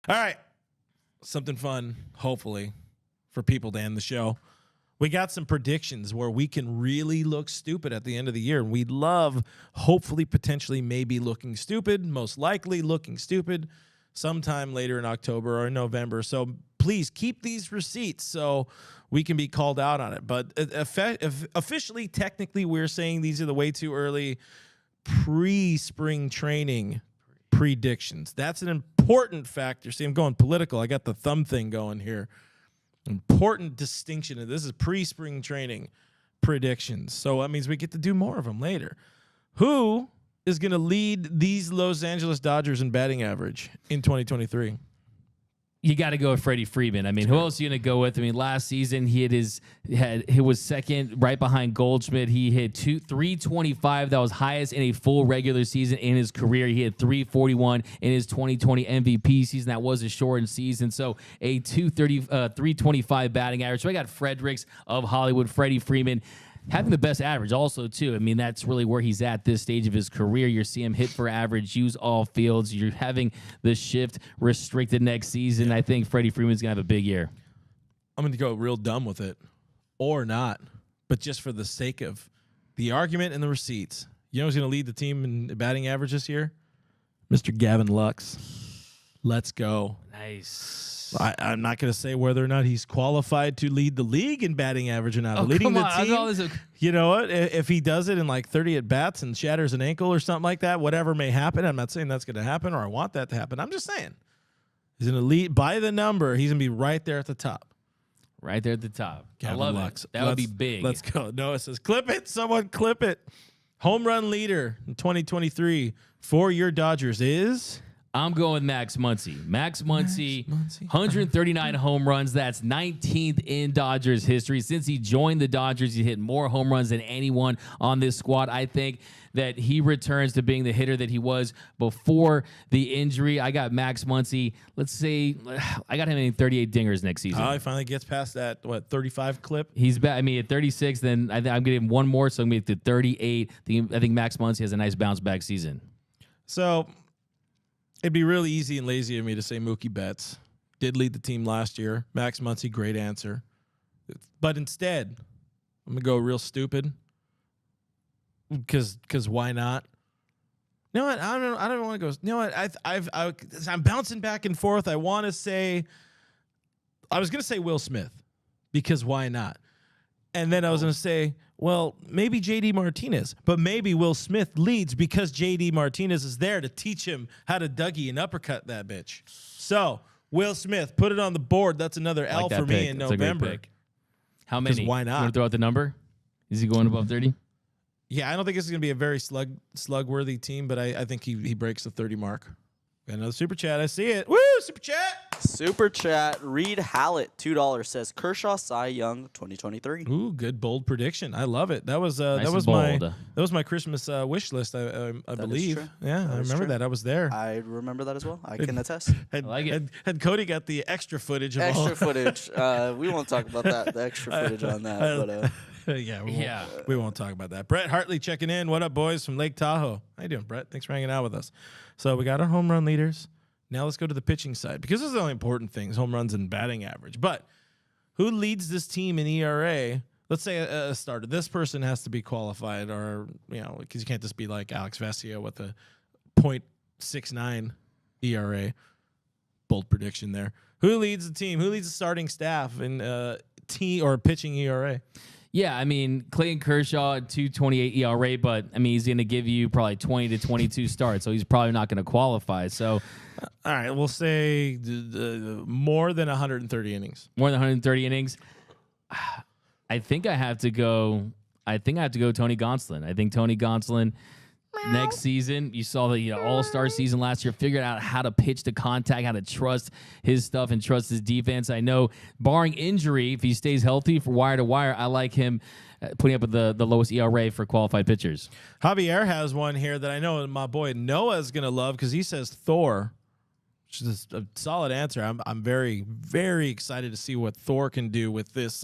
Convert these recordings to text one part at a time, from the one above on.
All right. Something fun, hopefully, for people to end the show. We got some predictions where we can really look stupid at the end of the year. And we love, hopefully, potentially, maybe looking stupid, most likely looking stupid sometime later in October or November. So please keep these receipts so we can be called out on it. But officially, technically, we're saying these are the way too early pre-spring training predictions. That's an important factor. See, I'm going political. I got the thumb thing going here. Important distinction. This is pre-spring training predictions. So that means we get to do more of them later. Who is going to lead these Los Angeles Dodgers in batting average in 2023? You got to go with Freddie Freeman. I mean, who else are you going to go with? I mean, last season he was second, right behind Goldschmidt. He hit 325. That was highest in a full regular season in his career. He had 341 in his 2020 MVP season. That was a shortened season. So a 325 batting average. So I got Fredericks of Hollywood, Freddie Freeman. Having the best average also, too. I mean, that's really where he's at this stage of his career. You're seeing him hit for average, use all fields. You're having the shift restricted next season. I think Freddie Freeman's going to have a big year. I'm going to go real dumb with it, or not, but just for the sake of the argument and the receipts. You know who's going to lead the team in batting average this year? Mr. Gavin Lux. Let's go. Nice. I'm not going to say whether or not he's qualified to lead the league in batting average or not. Leading the team, you know what? If he does it in like 30 at bats and shatters an ankle or something like that, whatever may happen. I'm not saying that's going to happen or I want that to happen. I'm just saying he's going to lead by the number. He's going to be right there at the top. Right there at the top. Gavin I love Lux. it. That would be big. Let's go. Noah says, clip it. Someone clip it. Home run leader in 2023 for your Dodgers is... I'm going with Max Muncy. Max Muncy, 139 home runs. That's 19th in Dodgers history. Since he joined the Dodgers, he hit more home runs than anyone on this squad. I think that he returns to being the hitter that he was before the injury. I got Max Muncy. Let's say I got him in 38 dingers next season. Oh, he finally gets past that, 35 clip? He's back. I mean, at 36, then I'm getting one more, so I'm going to get to 38. I think Max Muncy has a nice bounce-back season. So... it'd be really easy and lazy of me to say Mookie Betts. Did lead the team last year. Max Muncy, great answer. But instead, I'm going to go real stupid. Because why not? You know what? I don't want to go. You know what? I'm bouncing back and forth. I want to say, I was going to say Will Smith. Because why not? And then I was going to say, well, maybe J.D. Martinez, but maybe Will Smith leads because J.D. Martinez is there to teach him how to Dougie and uppercut that bitch. So, Will Smith, put it on the board. That's another L for me in November. How many? Why not? You want to throw out the number? Is he going above 30? Yeah, I don't think this is going to be a very slug-worthy team, but I think he breaks the 30 mark. Got another super chat. I see it. Woo, super chat. Super chat. Reed Hallett, $2 says Kershaw Cy Young 2023. Ooh, good bold prediction. I love it. That was my Christmas wish list. I believe. True. Yeah, I remember that. I was there. I remember that as well. I can attest. I like it. Had Cody got the extra footage of Extra footage. We won't talk about that. The extra footage on that. But we won't talk about that. Brett Hartley checking in. What up, boys from Lake Tahoe? How you doing, Brett? Thanks for hanging out with us. So we got our home run leaders. Now let's go to the pitching side because this is the only important things: home runs and batting average. But who leads this team in ERA? Let's say a starter. This person has to be qualified, or because you can't just be like Alex Vesia with a .69 ERA. Bold prediction there. Who leads the team? Who leads the starting staff in pitching ERA? Yeah, I mean, Clayton Kershaw at 2.28 ERA, but I mean, he's going to give you probably 20 to 22 starts, so he's probably not going to qualify. So, all right, we'll say more than 130 innings. More than 130 innings. I think I have to go. Tony Gonsolin. I think Tony Gonsolin next season. You saw the All-Star season last year. Figured out how to pitch to contact, how to trust his stuff and trust his defense. I know, barring injury, if he stays healthy for wire to wire, I like him putting up with the lowest ERA for qualified pitchers. Javier has one here that I know my boy Noah's gonna love because he says Thor, which is a solid answer. I'm very, very excited to see what Thor can do with this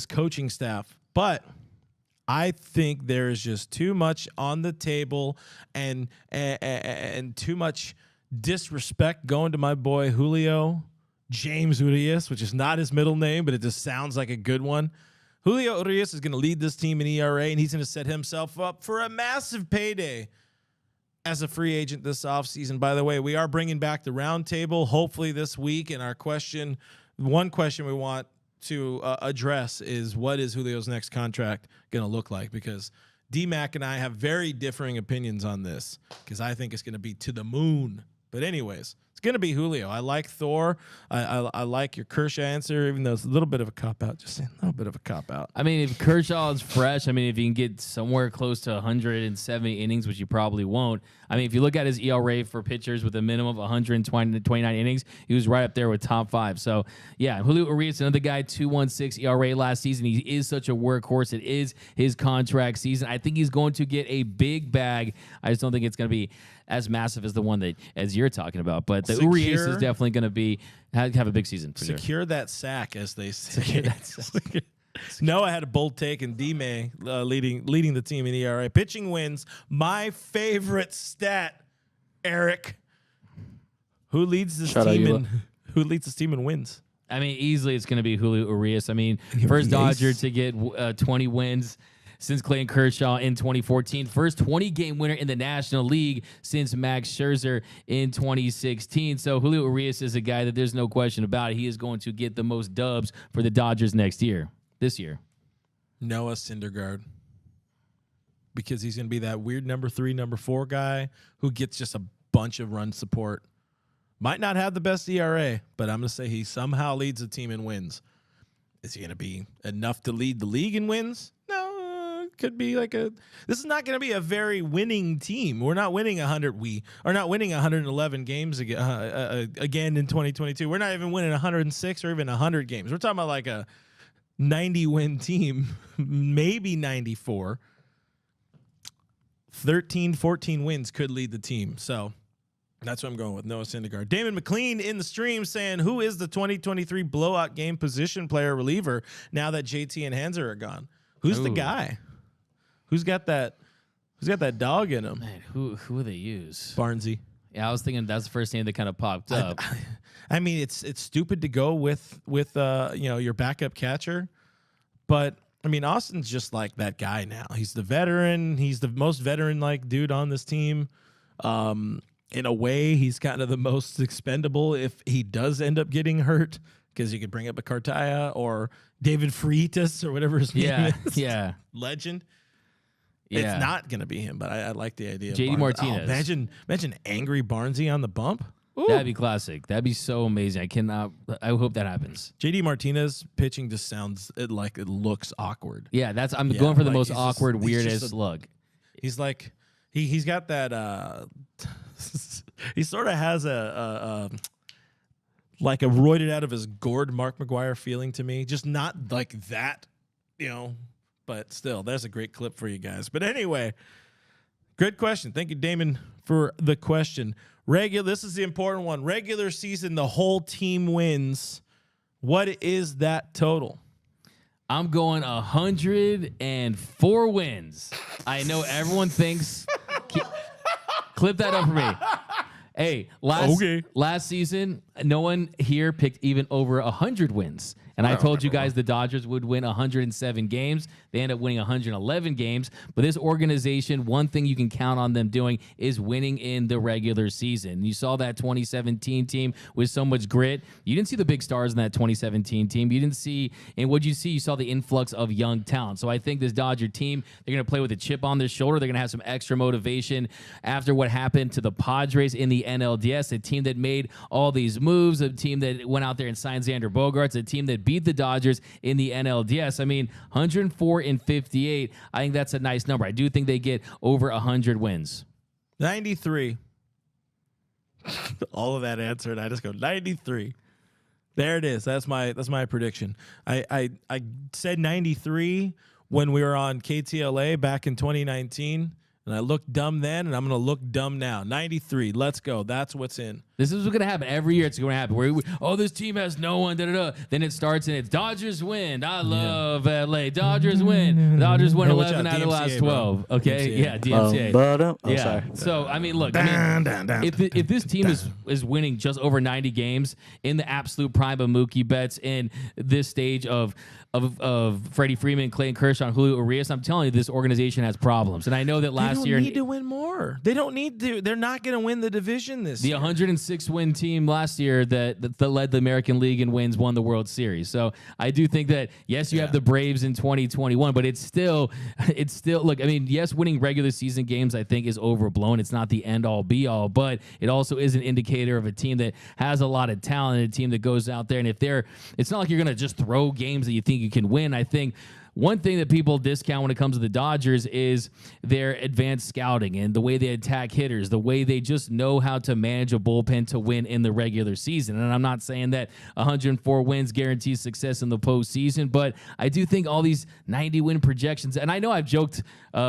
coaching staff, but I think there is just too much on the table and too much disrespect going to my boy Julio James Urias, which is not his middle name, but it just sounds like a good one. Julio Urias is going to lead this team in ERA, and he's going to set himself up for a massive payday as a free agent this offseason. By the way, we are bringing back the roundtable hopefully this week, and one question we want to address is, what is Julio's next contract going to look like? Because D-Mac and I have very differing opinions on this, because I think it's going to be to the moon. But anyways, it's going to be Julio. I like Thor. I like your Kershaw answer, even though it's a little bit of a cop-out. Just saying, a little bit of a cop-out. I mean, if Kershaw is fresh, I mean, if you can get somewhere close to 170 innings, which you probably won't. I mean, if you look at his ERA for pitchers with a minimum of 129 innings, he was right up there with top 5. So, yeah, Julio Urias, another guy, 2.16 ERA last season. He is such a workhorse. It is his contract season. I think he's going to get a big bag. I just don't think it's going to be as massive as the one that as you're talking about. But the Urias is definitely going to be have a big season for sure. Secure that sack, as they say. Secure that sack. Noah had a bold take, and D-May leading the team in ERA. Pitching wins, my favorite stat, Eric. Who leads this team in wins? I mean, easily it's going to be Julio Urias. I mean, first Dodger to get 20 wins since Clayton Kershaw in 2014. First 20-game winner in the National League since Max Scherzer in 2016. So Julio Urias is a guy that there's no question about it. He is going to get the most dubs for the Dodgers this year. Noah Syndergaard. Because he's going to be that weird number 3, number 4 guy who gets just a bunch of run support. Might not have the best ERA, but I'm going to say he somehow leads the team in wins. Is he going to be enough to lead the league in wins? No, could be this is not going to be a very winning team. We're not winning 100. We are not winning 111 games again in 2022. We're not even winning 106 or even 100 games. We're talking about like a 90-win team, maybe 94. 13, 14 wins could lead the team. So that's what I'm going with, Noah Syndergaard. Damon McLean in the stream saying, who is the 2023 blowout game position player reliever now that JT and Hanser are gone? Who's the guy? Who's got that dog in him? Man, who would they use? Barnesy. Yeah, I was thinking that's the first name that kind of popped up. I mean, it's stupid to go with your backup catcher, but I mean, Austin's just like that guy now. He's the veteran. He's the most veteran-like dude on this team. In a way, he's kind of the most expendable if he does end up getting hurt, because you could bring up a Cartaya or David Freitas or whatever his name is. Yeah. Legend. Yeah. It's not going to be him, but I like the idea. JD of Martinez. Oh, imagine angry Barnesy on the bump. Ooh. That'd be classic. That'd be so amazing. I hope that happens. JD Martinez pitching just sounds like it looks awkward. Yeah, I'm going for the most weirdest awkward, weirdest slug. He's like he's got that he sort of has a like a roided out of his gourd Mark McGwire feeling to me. Just not like that, but still, there's a great clip for you guys. But anyway, good question. Thank you, Damon, for the question. This is the important one. Regular season, the whole team wins. What is that total? I'm going 104 wins. I know everyone thinks. Clip that up for me. Hey, last season, no one here picked even over 100 wins. And I told you guys the Dodgers would win 107 games. They end up winning 111 games. But this organization, one thing you can count on them doing is winning in the regular season. You saw that 2017 team with so much grit. You didn't see the big stars in that 2017 team. You didn't see, and what you see, you saw the influx of young talent. So I think this Dodger team, they're going to play with a chip on their shoulder. They're going to have some extra motivation after what happened to the Padres in the NLDS, a team that made all these moves, a team that went out there and signed Xander Bogaerts, a team that beat the Dodgers in the NLDS. I mean, 104-58. I think that's a nice number. I do think they get over 100 wins. 93. All of that answered. I just go 93. There it is. That's my prediction. I said 93 when we were on KTLA back in 2019. And I looked dumb then, and I'm going to look dumb now. 93. Let's go. That's what's in. This is what's going to happen every year. It's going to happen. This team has no one. Da, da, da. Then it starts and it's Dodgers win. I love LA. Dodgers win. Dodgers win 11 out of the last 12. Bro. Okay, DMCA. yeah, DMCA. Oh, sorry. So I mean, look. If this team is winning just over 90 games in the absolute prime of Mookie Betts in this stage of Freddie Freeman, Clayton Kershaw, and Julio Urias, I'm telling you, this organization has problems. And I know that last year they don't need to win more. They don't need to. They're not going to win the division this year. The 106-win team last year that led the American League in wins won the World Series. So I do think that, yes, you have the Braves in 2021, but it's still look, I mean, yes, winning regular season games I think is overblown. It's not the end-all, be-all, but it also is an indicator of a team that has a lot of talent, a team that goes out there. And it's not like you're going to just throw games that you think you can win. I think one thing that people discount when it comes to the Dodgers is their advanced scouting and the way they attack hitters, the way they just know how to manage a bullpen to win in the regular season. And I'm not saying that 104 wins guarantees success in the postseason, but I do think all these 90-win projections, and I know I've joked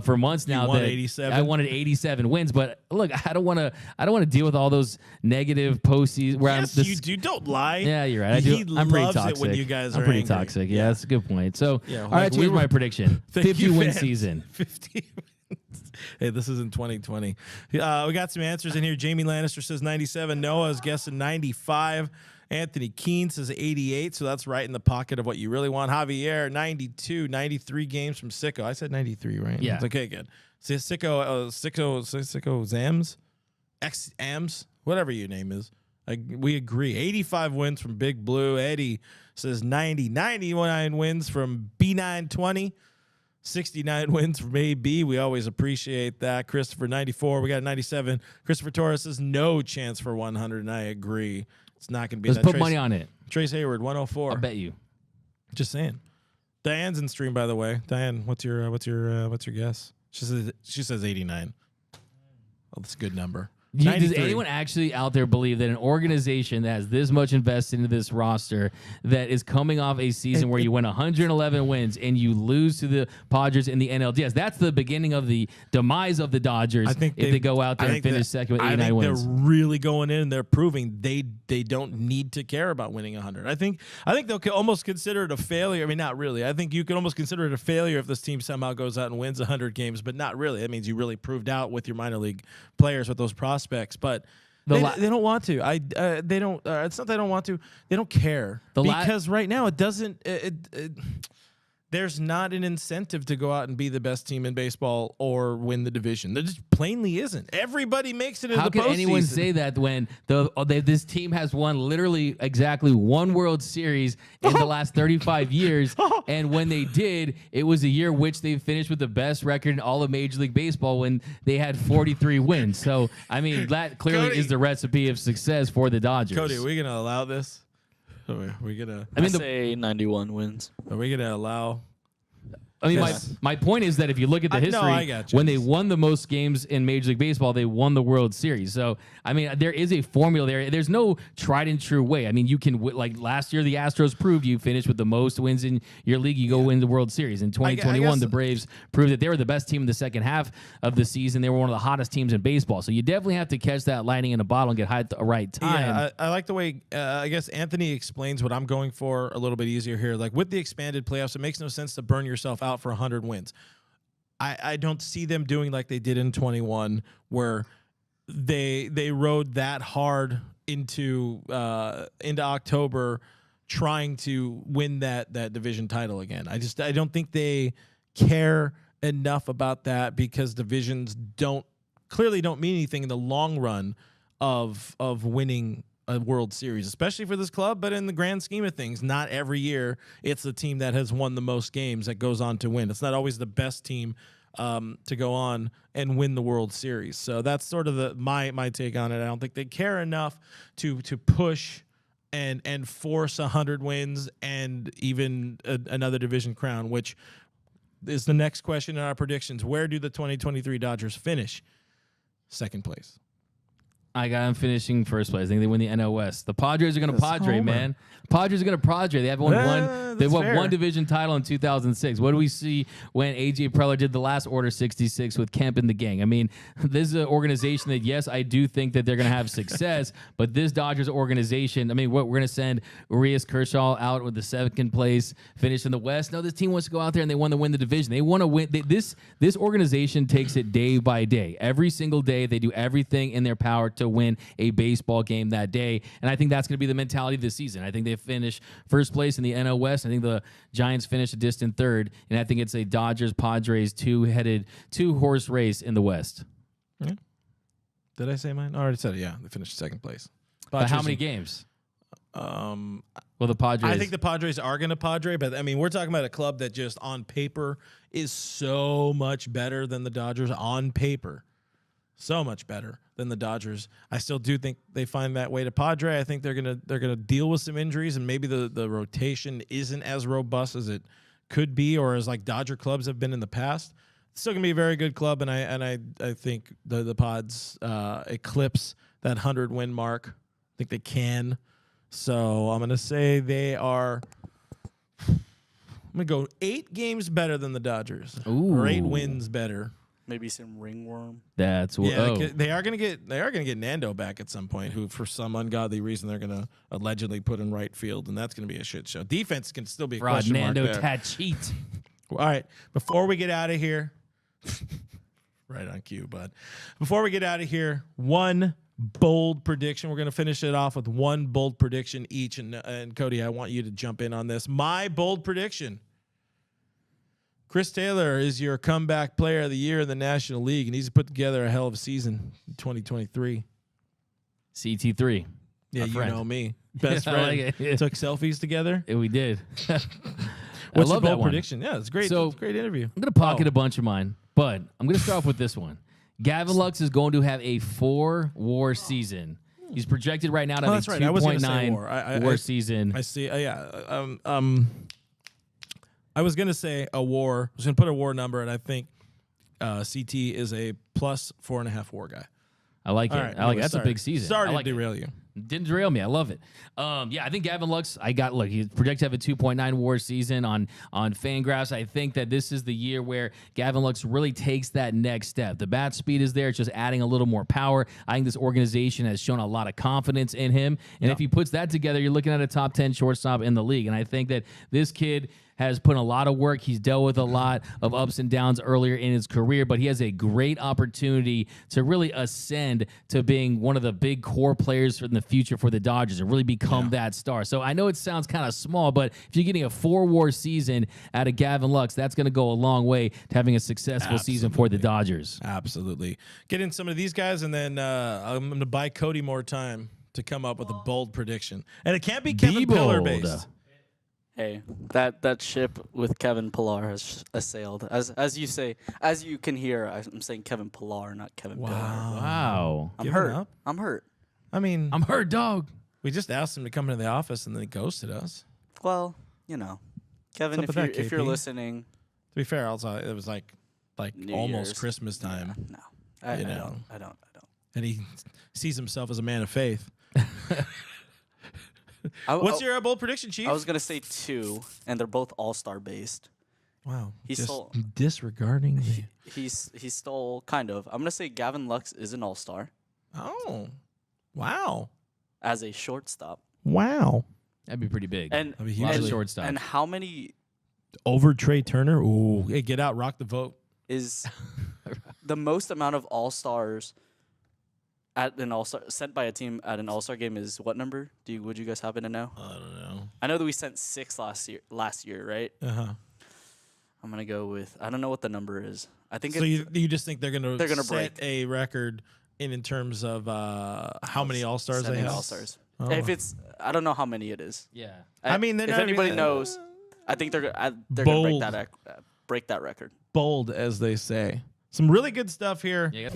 for months now that 87? I wanted 87 wins, but look, I don't want to deal with all those negative postseason. Yes, you do. Don't lie. Yeah, you're right. I do. I'm pretty loves toxic. it when you guys I'm are pretty angry. toxic. Yeah, that's a good point. So, Yeah, all like right, here's my prediction: Thank you, 50-win fans. season. 50 wins. Hey, this is in 2020. We got some answers in here. Jamie Lannister says 97. Noah is guessing 95. Anthony Keene says 88, so that's right in the pocket of what you really want. Javier, 92, 93 games from Sicko. I said 93, right? Yeah. Okay, good. See, Sicko Zams? X-Ams? Whatever your name is. We agree. 85 wins from Big Blue. Eddie says 90. 99 wins from B920. 69 wins from AB. We always appreciate that. Christopher, 94. We got 97. Christopher Torres says no chance for 100, and I agree. It's not going to be Let's that. put money on it. Trace Hayward, 104. I'll bet you. Just saying. Diane's in stream, by the way. Diane, what's your guess? She says 89. Oh, that's a good number. Does 93. anyone actually out there believe that an organization that has this much invested into this roster, that is coming off a season where you win 111 wins and you lose to the Padres in the NLDS, that's the beginning of the demise of the Dodgers if they go out there and finish second with 89 wins? They're really going in and they're proving they don't need to care about winning 100. I think they'll almost consider it a failure. I mean, not really. I think you could almost consider it a failure if this team somehow goes out and wins 100 games, but not really. That means you really proved out with your minor league players with those prospects. But they don't want to. They don't. It's not they don't want to. They don't care because right now it doesn't. There's not an incentive to go out and be the best team in baseball or win the division. There just plainly isn't. Everybody makes it in the postseason. How can anyone say that when this team has won literally exactly one World Series in the last 35 years, and when they did, it was a year which they finished with the best record in all of Major League Baseball when they had 43 wins. So, I mean, that clearly Cody, is the recipe of success for the Dodgers. Cody, are we going to allow this? Are we gonna? I say 91 wins. Are we gonna allow? I mean, Yes. my point is that if you look at the history, I got you. when they won the most games in Major League Baseball, they won the World Series. So, I mean, there is a formula there. There's no tried and true way. I mean, you can, like last year, the Astros proved you finished with the most wins in your league, you go win the World Series. In 2021, the Braves proved that they were the best team in the second half of the season. They were one of the hottest teams in baseball. So you definitely have to catch that lightning in a bottle and get high at the right time. Yeah, I like the way, I guess, Anthony explains what I'm going for a little bit easier here. Like, with the expanded playoffs, it makes no sense to burn yourself out for 100 wins. I don't see them doing like they did in 21, where they rode that hard into October trying to win that division title again. I don't think they care enough about that, because divisions clearly don't mean anything in the long run of winning a World Series, especially for this club. But in the grand scheme of things, not every year it's the team that has won the most games that goes on to win. It's not always the best team to go on and win the World Series. So that's sort of my take on it. I don't think they care enough to push and force 100 wins and even another division crown, which is the next question in our predictions. Where do the 2023 Dodgers finish? Second place. I got them finishing first place. I think they win the NL West. The Padres are going to Padre, homer. man. Padres are going to Padre. They have won one. They won one division title in 2006. What do we see when AJ Preller did the last Order 66 with Kemp and the gang? I mean, this is an organization that, yes, I do think that they're going to have success, but this Dodgers organization, I mean, what we're going to send Urias Kershaw out with the second place, finish in the West. No, this team wants to go out there and they want to win the division. They want to win. This organization takes it day by day. Every single day, they do everything in their power to win a baseball game that day. And I think that's going to be the mentality this season. I think they finish first place in the NL West. I think the Giants finish a distant third. And I think it's a Dodgers-Padres two-horse race in the West. Yeah. Did I say mine? I already said it. Yeah, they finished second place. But how many games? Well, the Padres. I think the Padres are going to Padre, but I mean, we're talking about a club that just on paper is so much better than the Dodgers. On paper, so much better than the Dodgers. I still do think they find that way to Padre. I think they're gonna deal with some injuries, and maybe the rotation isn't as robust as it could be, or as like Dodger clubs have been in the past. It's still gonna be a very good club, and I think the Pods eclipse that 100-win mark. I think they can. So I'm gonna say they are. I'm gonna go 8 games better than the Dodgers, or 8 wins better. Maybe some ringworm. That's what. Yeah, they are gonna get Nando back at some point, who for some ungodly reason they're gonna allegedly put in right field, and that's gonna be a shit show. Defense can still be a question mark Nando there. Tachit. All right, before we get out of here, right on cue, bud. Before we get out of here, one bold prediction. We're gonna finish it off with one bold prediction each, and Cody, I want you to jump in on this. My bold prediction. Chris Taylor is your comeback player of the year in the National League, and he's put together a hell of a season in 2023. CT3. Yeah, you know me. Best friend. Like it. Took selfies together. Yeah, we did. What's I love your that bold one. prediction? Yeah, it's great. So, it's a great interview. I'm going to pocket a bunch of mine, but I'm going to start off with this one. Gavin Lux is going to have a 4-WAR season. He's projected right now to have a 2.9 WAR season. I see. I was going to say a WAR. I was going to put a WAR number, and I think CT is a plus 4.5 WAR guy. I like it. Right, I like it. That's a big season. Sorry I like to derail you. Didn't derail me. I love it. Yeah, I think Gavin Lux, he's projected to have a 2.9 WAR season on Fangraphs. I think that this is the year where Gavin Lux really takes that next step. The bat speed is there. It's just adding a little more power. I think this organization has shown a lot of confidence in him. And if he puts that together, you're looking at a top 10 shortstop in the league. And I think that this kid has put in a lot of work. He's dealt with a lot of ups and downs earlier in his career, but he has a great opportunity to really ascend to being one of the big core players in the future for the Dodgers and really become that star. So I know it sounds kind of small, but if you're getting a 4-WAR season out of Gavin Lux, that's going to go a long way to having a successful season for the Dodgers. Absolutely. Get in some of these guys, and then I'm going to buy Cody more time to come up with a bold prediction. And it can't be Kevin Pillar based. Hey, that ship with Kevin Pillar has sailed. As you say, as you can hear, I'm saying Kevin Pillar, not Kevin Pillar. Wow. I'm Giving hurt. up? I'm hurt. I mean, I'm hurt, dog. we just asked him to come into the office, and then he ghosted us. Well, Kevin, What's up with that, if you're KP? listening, To be fair, also it was like New almost Year's. Christmas time, no, I You know. don't. and he sees himself as a man of faith. I, What's I- your bold prediction, Chief? I was gonna say 2, and they're both All-Star based. Wow, He just stole- disregarding the. He stole kind of. I'm gonna say Gavin Lux is an All-Star Oh, wow, as a shortstop. wow. That'd be pretty big. And That'd be a lot of huge. shortstop. and how many Over Trey Turner. Ooh, hey, get out, rock the vote. is the most amount of All-Stars at an All-Star sent by a team at an All-Star game is what number? Would you guys happen to know? I don't know. I know that we sent 6 last year, right? I'm gonna go with I don't know what the number is. I think So it's, you just think they're gonna set break a record in terms of how many All Stars they sending have? All-Stars. Oh. If it's I don't know how many it is. yeah. I mean, they're if not anybody even- knows, I think they're gonna Bold. break that record. Bold, as they say. Some really good stuff here. Yeah.